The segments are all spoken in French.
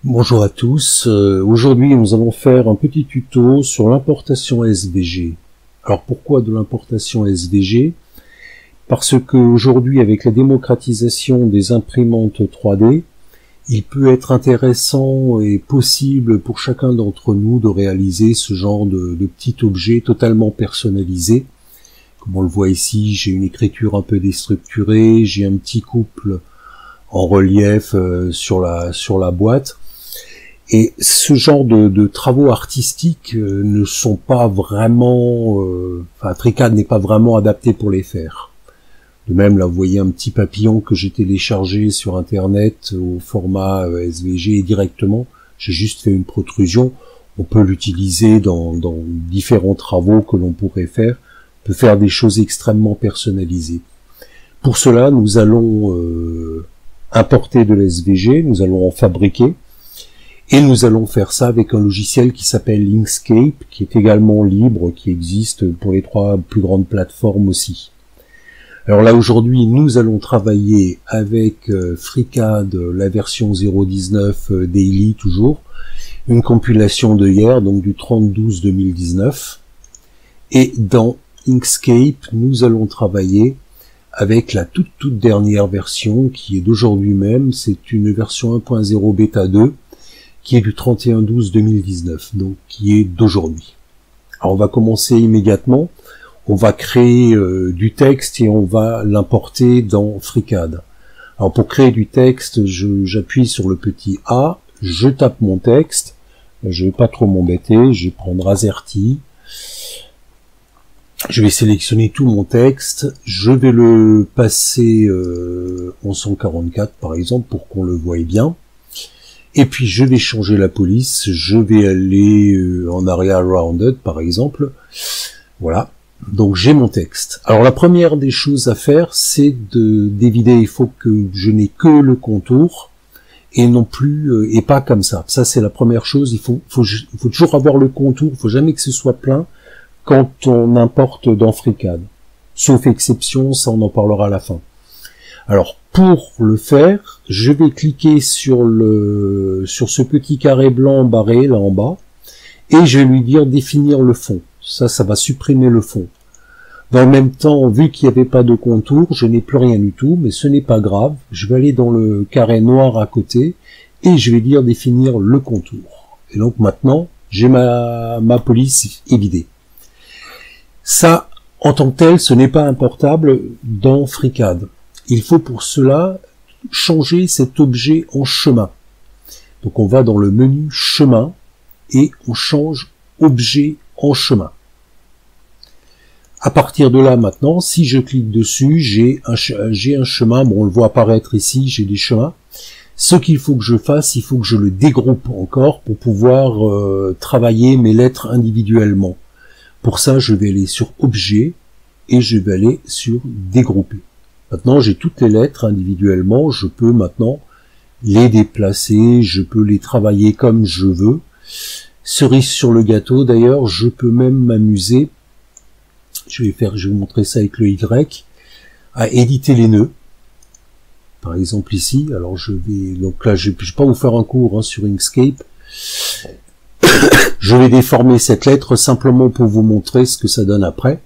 Bonjour à tous, aujourd'hui nous allons faire un petit tuto sur l'importation SVG. Alors pourquoi de l'importation SVG? Parce qu'aujourd'hui avec la démocratisation des imprimantes 3D, il peut être intéressant et possible pour chacun d'entre nous de réaliser ce genre de petit objet totalement personnalisé. Comme on le voit ici, j'ai une écriture un peu déstructurée, j'ai un petit couple en relief sur la boîte. Et ce genre de travaux artistiques ne sont pas vraiment... TriCAD n'est pas vraiment adapté pour les faire. De même, là, vous voyez un petit papillon que j'ai téléchargé sur Internet au format SVG directement. J'ai juste fait une protrusion. On peut l'utiliser dans différents travaux que l'on pourrait faire. On peut faire des choses extrêmement personnalisées. Pour cela, nous allons importer de l'SVG, nous allons en fabriquer. Et nous allons faire ça avec un logiciel qui s'appelle Inkscape, qui est également libre, qui existe pour les 3 plus grandes plateformes aussi. Alors là, aujourd'hui, nous allons travailler avec FreeCAD, la version 0.19 Daily toujours, une compilation de hier, donc du 30/12/2019. Et dans Inkscape, nous allons travailler avec la toute dernière version, qui est d'aujourd'hui même. C'est une version 1.0 bêta 2, qui est du 31/12/2019, donc qui est d'aujourd'hui. Alors on va commencer immédiatement, on va créer du texte et on va l'importer dans FreeCAD. Alors pour créer du texte, j'appuie sur le petit A, je tape mon texte, je vais pas trop m'embêter, je vais prendre AZERTY, je vais sélectionner tout mon texte, je vais le passer en 144 par exemple pour qu'on le voie bien. Et puis je vais changer la police, je vais aller en area rounded par exemple. Voilà, donc j'ai mon texte. Alors la première des choses à faire, c'est d'éviter, il faut que je n'ai que le contour et non plus et pas comme ça. Ça c'est la première chose, il faut toujours avoir le contour, il faut jamais que ce soit plein quand on importe dans FreeCAD. Sauf exception, ça on en parlera à la fin. Alors, pour le faire, je vais cliquer sur ce petit carré blanc barré, là en bas, et je vais lui dire définir le fond. Ça va supprimer le fond. Dans le même temps, vu qu'il n'y avait pas de contour, je n'ai plus rien du tout, mais ce n'est pas grave. Je vais aller dans le carré noir à côté, et je vais dire définir le contour. Et donc maintenant, j'ai ma police évidée. Ça, en tant que tel, ce n'est pas importable dans FreeCAD. Il faut pour cela changer cet objet en chemin. Donc on va dans le menu chemin et on change objet en chemin. À partir de là maintenant, si je clique dessus, j'ai un chemin. Bon, on le voit apparaître ici, j'ai des chemins. Ce qu'il faut que je fasse, il faut que je le dégroupe encore pour pouvoir travailler mes lettres individuellement. Pour ça, je vais aller sur objet et je vais aller sur dégrouper. Maintenant, j'ai toutes les lettres individuellement, je peux maintenant les déplacer, je peux les travailler comme je veux. Cerise sur le gâteau, d'ailleurs, je peux même m'amuser, je vais vous montrer ça avec le Y, à éditer les nœuds. Par exemple ici, alors donc là, je ne vais pas vous faire un cours sur Inkscape. Je vais déformer cette lettre simplement pour vous montrer ce que ça donne après.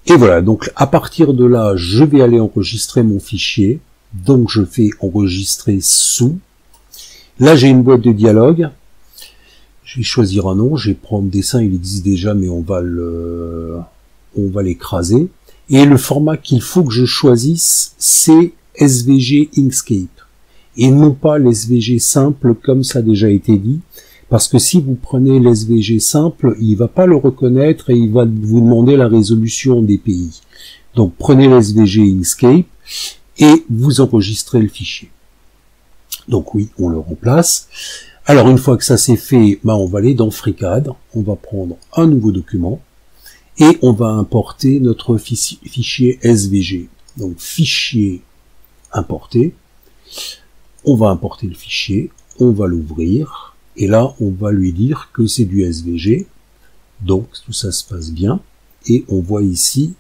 Et voilà, donc à partir de là, je vais aller enregistrer mon fichier. Donc je fais enregistrer sous. Là, j'ai une boîte de dialogue. Je vais choisir un nom. Je vais prendre dessin, il existe déjà, mais on va l'écraser. Et le format qu'il faut que je choisisse, c'est SVG Inkscape. Et non pas l'SVG simple, comme ça a déjà été dit. Parce que si vous prenez l'SVG simple, il va pas le reconnaître et il va vous demander la résolution des pays. Donc prenez l'SVG Inkscape et vous enregistrez le fichier. Donc oui, on le remplace. Alors une fois que ça c'est fait, on va aller dans FreeCAD, on va prendre un nouveau document et on va importer notre fichier SVG. Donc fichier importé, on va importer le fichier, on va l'ouvrir. Et là, on va lui dire que c'est du SVG. Donc, tout ça se passe bien. Et on voit ici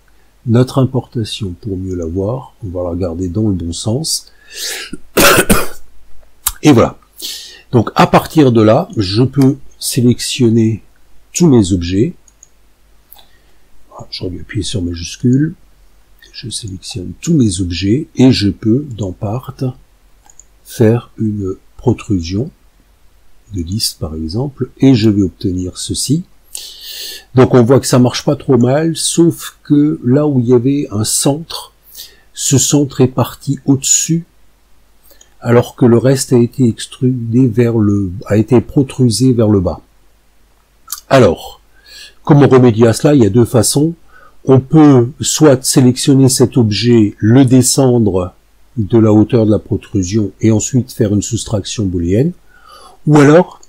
notre importation. Pour mieux la voir, on va la regarder dans le bon sens. Et voilà. Donc à partir de là, je peux sélectionner tous mes objets. Je vais appuyer sur majuscule. Je sélectionne tous mes objets et je peux, dans Part, faire une protrusion de liste par exemple, et je vais obtenir ceci. Donc on voit que ça marche pas trop mal, sauf que là où il y avait un centre, ce centre est parti au-dessus, alors que le reste a été extrudé a été protrusé vers le bas. Alors, comment remédier à cela? Il y a deux façons. On peut soit sélectionner cet objet, le descendre de la hauteur de la protrusion et ensuite faire une soustraction booléenne, ou alors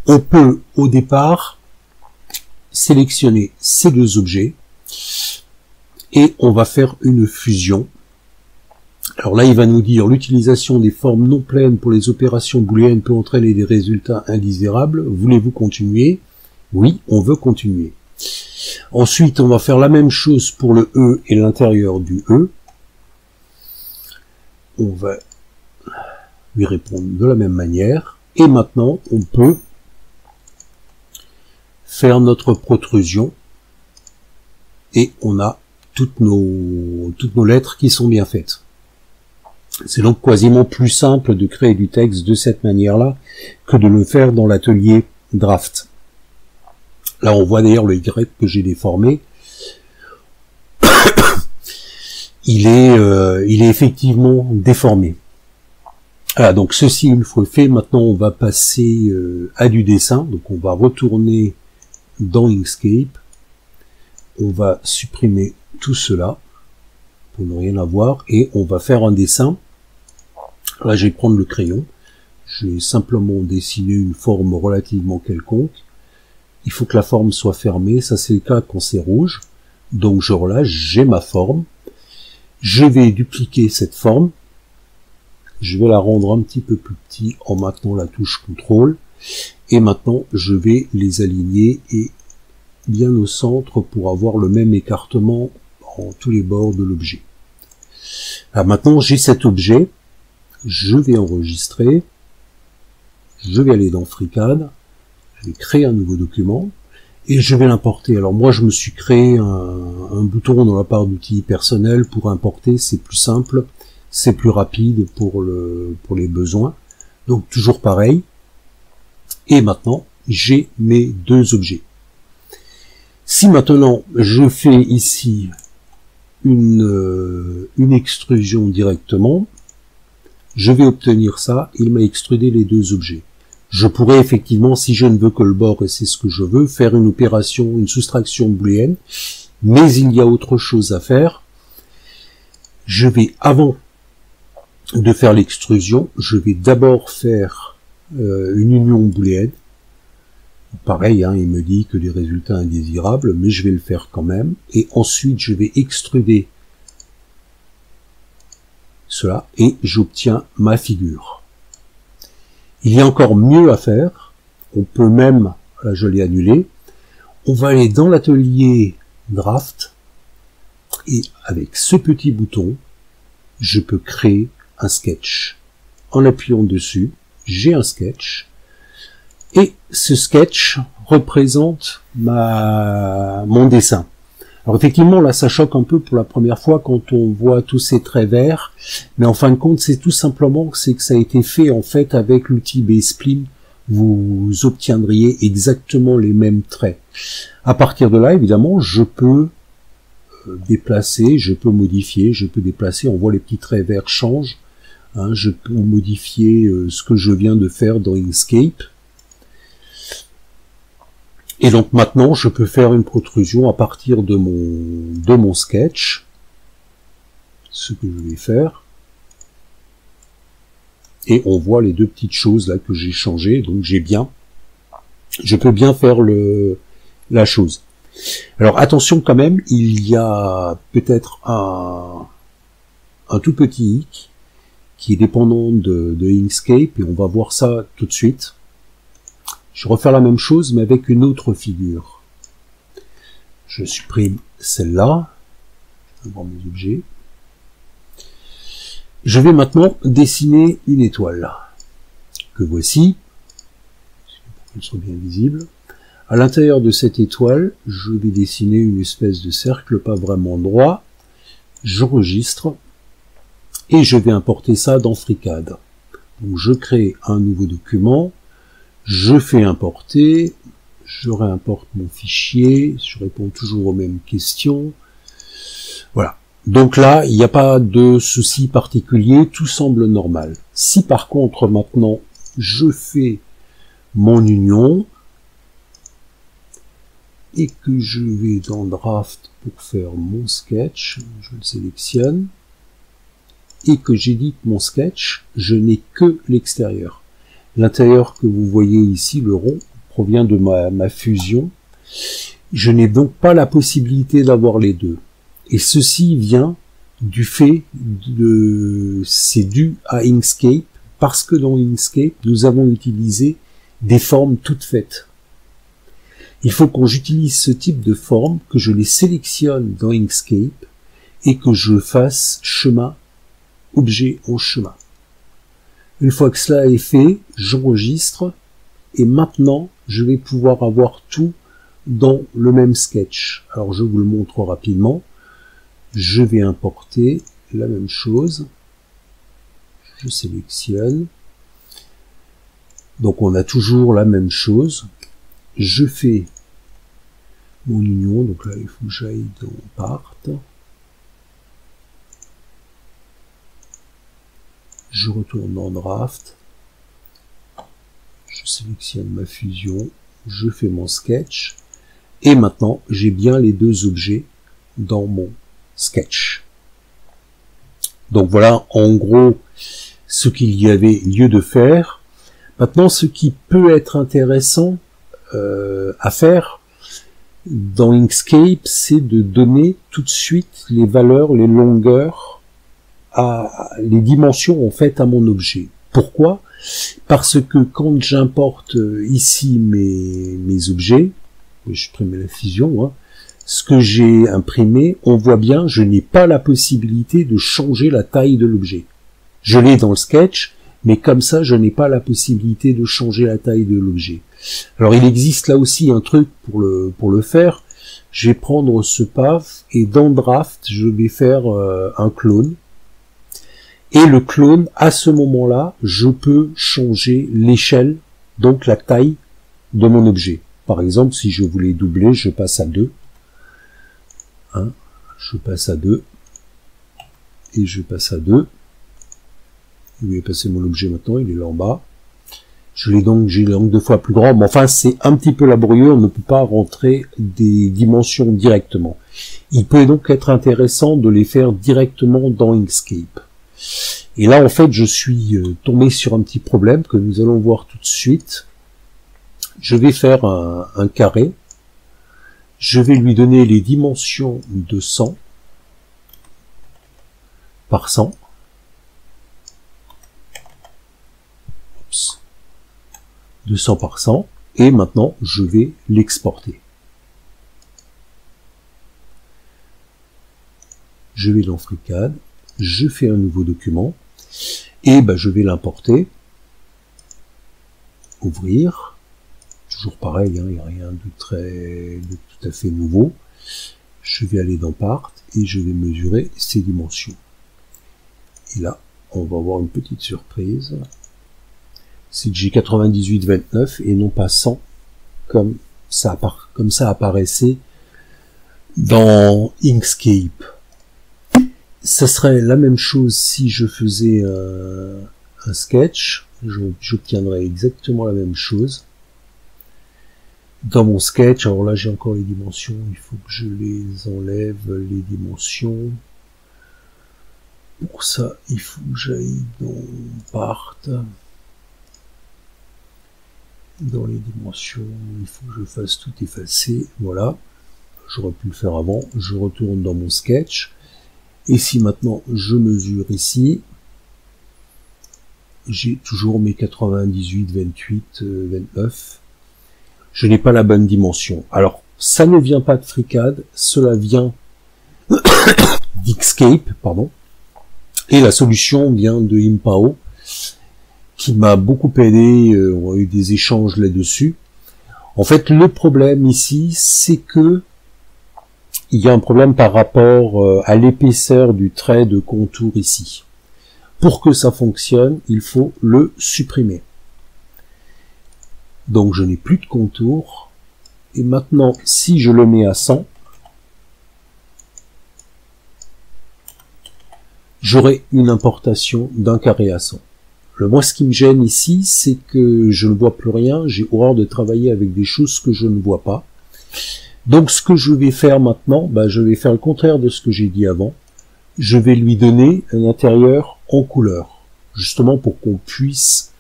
on peut au départ sélectionner ces deux objets et on va faire une fusion. Alors là, il va nous dire l'utilisation des formes non pleines pour les opérations booléennes peut entraîner des résultats indésirables. Voulez-vous continuer? Oui, on veut continuer. Ensuite, on va faire la même chose pour le E et l'intérieur du E. On va lui répondre de la même manière. Et maintenant, on peut faire notre protrusion. Et on a toutes nos lettres qui sont bien faites. C'est donc quasiment plus simple de créer du texte de cette manière-là que de le faire dans l'atelier Draft. Là, on voit d'ailleurs le Y que j'ai déformé. Il est effectivement déformé. Voilà, donc ceci une fois fait, maintenant on va passer à du dessin. Donc on va retourner dans Inkscape. On va supprimer tout cela pour ne rien avoir et on va faire un dessin. Là, je vais prendre le crayon. Je vais simplement dessiner une forme relativement quelconque. Il faut que la forme soit fermée. Ça, c'est le cas quand c'est rouge. Donc, je relâche. J'ai ma forme. Je vais dupliquer cette forme. Je vais la rendre un petit peu plus petit en maintenant la touche CTRL. Et maintenant, je vais les aligner et bien au centre pour avoir le même écartement en tous les bords de l'objet. Alors maintenant, j'ai cet objet. Je vais enregistrer. Je vais aller dans FreeCAD. Je vais créer un nouveau document et je vais l'importer. Alors moi, je me suis créé un bouton dans la barre d'outils personnel pour importer. C'est plus simple, c'est plus rapide pour les besoins. Donc toujours pareil. Et maintenant, j'ai mes deux objets. Si maintenant je fais ici une extrusion directement, je vais obtenir ça. Il m'a extrudé les deux objets. Je pourrais effectivement, si je ne veux que le bord, et c'est ce que je veux, faire une opération, une soustraction booléenne, mais il y a autre chose à faire. Je vais, avant de faire l'extrusion, je vais d'abord faire une union booléenne. Pareil, hein, il me dit que les résultats indésirables, mais je vais le faire quand même. Et ensuite, je vais extruder cela et j'obtiens ma figure. Il y a encore mieux à faire. On peut même, là je l'ai annulé, on va aller dans l'atelier Draft et avec ce petit bouton, je peux créer un sketch. En appuyant dessus, j'ai un sketch et ce sketch représente mon dessin. Alors effectivement, là, ça choque un peu pour la première fois quand on voit tous ces traits verts, mais en fin de compte, c'est tout simplement que ça a été fait en fait avec l'outil Bspline. Vous obtiendriez exactement les mêmes traits. À partir de là, évidemment, je peux déplacer, je peux modifier, je peux déplacer. On voit les petits traits verts changent. Hein, je peux modifier ce que je viens de faire dans Inkscape. Et donc maintenant, je peux faire une protrusion à partir de mon sketch. Ce que je vais faire. Et on voit les deux petites choses là que j'ai changées. Donc je peux bien faire la chose. Alors attention quand même, il y a peut-être un tout petit hic qui est dépendant de Inkscape et on va voir ça tout de suite. Je vais refaire la même chose, mais avec une autre figure. Je supprime celle-là. Je vais voir mes objets. Je vais maintenant dessiner une étoile. que voici, pour qu'elle soit bien visible. À l'intérieur de cette étoile, je vais dessiner une espèce de cercle pas vraiment droit. J'enregistre et je vais importer ça dans FreeCAD. Donc je crée un nouveau document, je fais importer, je réimporte mon fichier, je réponds toujours aux mêmes questions. Voilà. Donc là, il n'y a pas de souci particulier, tout semble normal. Si par contre maintenant je fais mon union et que je vais dans Draft pour faire mon sketch, je le sélectionne, et que j'édite mon sketch, je n'ai que l'extérieur. L'intérieur que vous voyez ici, le rond, provient de ma fusion. Je n'ai donc pas la possibilité d'avoir les deux. Et ceci vient du fait c'est dû à Inkscape, parce que dans Inkscape, nous avons utilisé des formes toutes faites. Il faut que j'utilise ce type de forme, que je les sélectionne dans Inkscape, et que je fasse chemin, objet en chemin. Une fois que cela est fait, j'enregistre, et maintenant, je vais pouvoir avoir tout dans le même sketch. Alors, je vous le montre rapidement. Je vais importer la même chose. Je sélectionne. Donc, on a toujours la même chose. Je fais mon union. Donc là, il faut que j'aille dans Part. Je retourne dans Draft. Je sélectionne ma fusion. Je fais mon sketch. Et maintenant, j'ai bien les deux objets dans mon sketch. Donc voilà, en gros, ce qu'il y avait lieu de faire. Maintenant, ce qui peut être intéressant à faire dans Inkscape, c'est de donner tout de suite les valeurs, les longueurs, les dimensions en fait à mon objet. Pourquoi? Parce que quand j'importe ici mes objets, je prime la fusion, hein, ce que j'ai imprimé, on voit bien, je n'ai pas la possibilité de changer la taille de l'objet. Je l'ai dans le sketch, mais comme ça, je n'ai pas la possibilité de changer la taille de l'objet. Alors, il existe là aussi un truc pour le faire. Je vais prendre ce path et dans Draft, je vais faire un clone. Et le clone, à ce moment-là, je peux changer l'échelle, donc la taille de mon objet. Par exemple, si je voulais doubler, je passe à 2. Hein, je passe à 2. Et je passe à 2. Il est passé mon objet maintenant, il est là en bas. J'ai donc 2 fois plus grand, mais enfin c'est un petit peu laborieux, on ne peut pas rentrer des dimensions directement. Il peut donc être intéressant de les faire directement dans Inkscape. Et là en fait je suis tombé sur un petit problème que nous allons voir tout de suite. Je vais faire un carré, je vais lui donner les dimensions de 100 par 100. 200 par 100, et maintenant je vais l'exporter. Je vais dans FreeCAD, je fais un nouveau document, et je vais l'importer, ouvrir, toujours pareil, hein, il n'y a rien de tout à fait nouveau. Je vais aller dans Part, et je vais mesurer ses dimensions. Et là, on va avoir une petite surprise. C'est que j'ai 98,29 et non pas 100 comme ça apparaissait dans Inkscape. Ça serait la même chose si je faisais un sketch, j'obtiendrais exactement la même chose. Dans mon sketch, alors là j'ai encore les dimensions, il faut que je les enlève, les dimensions. Pour ça, il faut que j'aille dans Part. Dans les dimensions, il faut que je fasse tout effacer, voilà, j'aurais pu le faire avant, je retourne dans mon sketch, et si maintenant je mesure ici, j'ai toujours mes 98, 28, 29, je n'ai pas la bonne dimension. Alors, ça ne vient pas de FreeCAD, cela vient d'Inkscape, pardon, et la solution vient de Impao. qui m'a beaucoup aidé, on a eu des échanges là-dessus. En fait, le problème ici, c'est que il y a un problème par rapport à l'épaisseur du trait de contour ici. Pour que ça fonctionne, il faut le supprimer. Donc je n'ai plus de contour. Et maintenant, si je le mets à 100, j'aurai une importation d'un carré à 100. Moi, ce qui me gêne ici, c'est que je ne vois plus rien. J'ai horreur de travailler avec des choses que je ne vois pas. Donc ce que je vais faire maintenant, je vais faire le contraire de ce que j'ai dit avant. Je vais lui donner un intérieur en couleur, justement pour qu'on puisse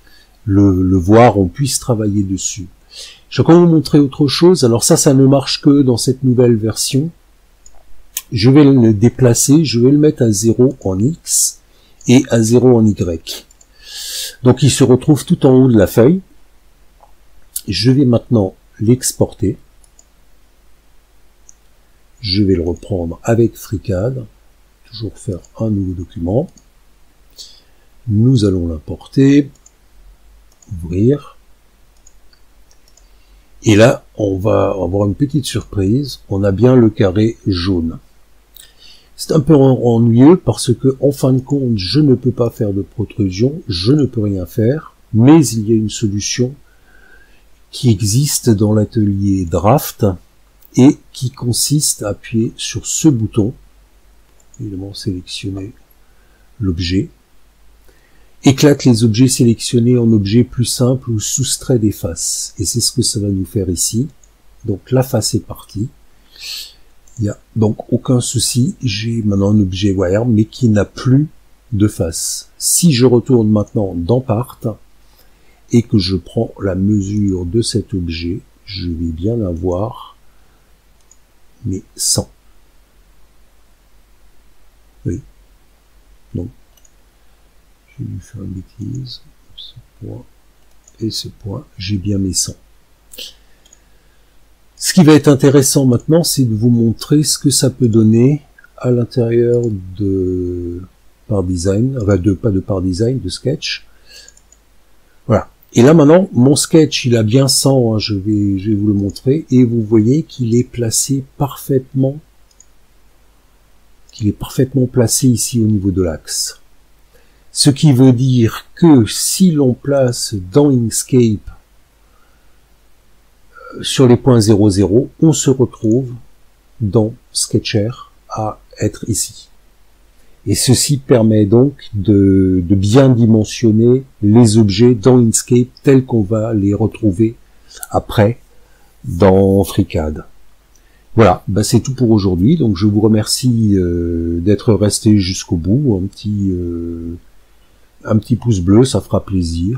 le voir, on puisse travailler dessus. Je vais encore vous montrer autre chose. Alors ça ne marche que dans cette nouvelle version. Je vais le déplacer, je vais le mettre à 0 en X et à 0 en Y. Donc il se retrouve tout en haut de la feuille. Je vais maintenant l'exporter. Je vais le reprendre avec FreeCAD. Toujours faire un nouveau document. Nous allons l'importer. Ouvrir. Et là, on va avoir une petite surprise. On a bien le carré jaune. C'est un peu ennuyeux parce que, en fin de compte, je ne peux pas faire de protrusion, je ne peux rien faire, mais il y a une solution qui existe dans l'atelier Draft et qui consiste à appuyer sur ce bouton, évidemment sélectionner l'objet, éclate les objets sélectionnés en objets plus simples ou soustrait des faces. Et c'est ce que ça va nous faire ici. Donc la face est partie. Il n'y a donc aucun souci. J'ai maintenant un objet wire, mais qui n'a plus de face. Si je retourne maintenant dans Part et que je prends la mesure de cet objet, je vais bien avoir mes 100. Oui. Donc, j'ai dû faire une bêtise. Ce point et ce point, j'ai bien mes 100. Ce qui va être intéressant maintenant, c'est de vous montrer ce que ça peut donner à l'intérieur de PartDesign, enfin pas de PartDesign, de Sketch. Voilà. Et là maintenant, mon Sketch, il a bien 100, hein, je vais vous le montrer, et vous voyez qu'il est placé parfaitement, placé ici au niveau de l'axe. Ce qui veut dire que si l'on place dans Inkscape sur les points 0,0, on se retrouve dans Sketcher à être ici. Et ceci permet donc de bien dimensionner les objets dans Inkscape tels qu'on va les retrouver après dans FreeCAD. Voilà, c'est tout pour aujourd'hui. Donc je vous remercie d'être resté jusqu'au bout. Un petit pouce bleu, ça fera plaisir.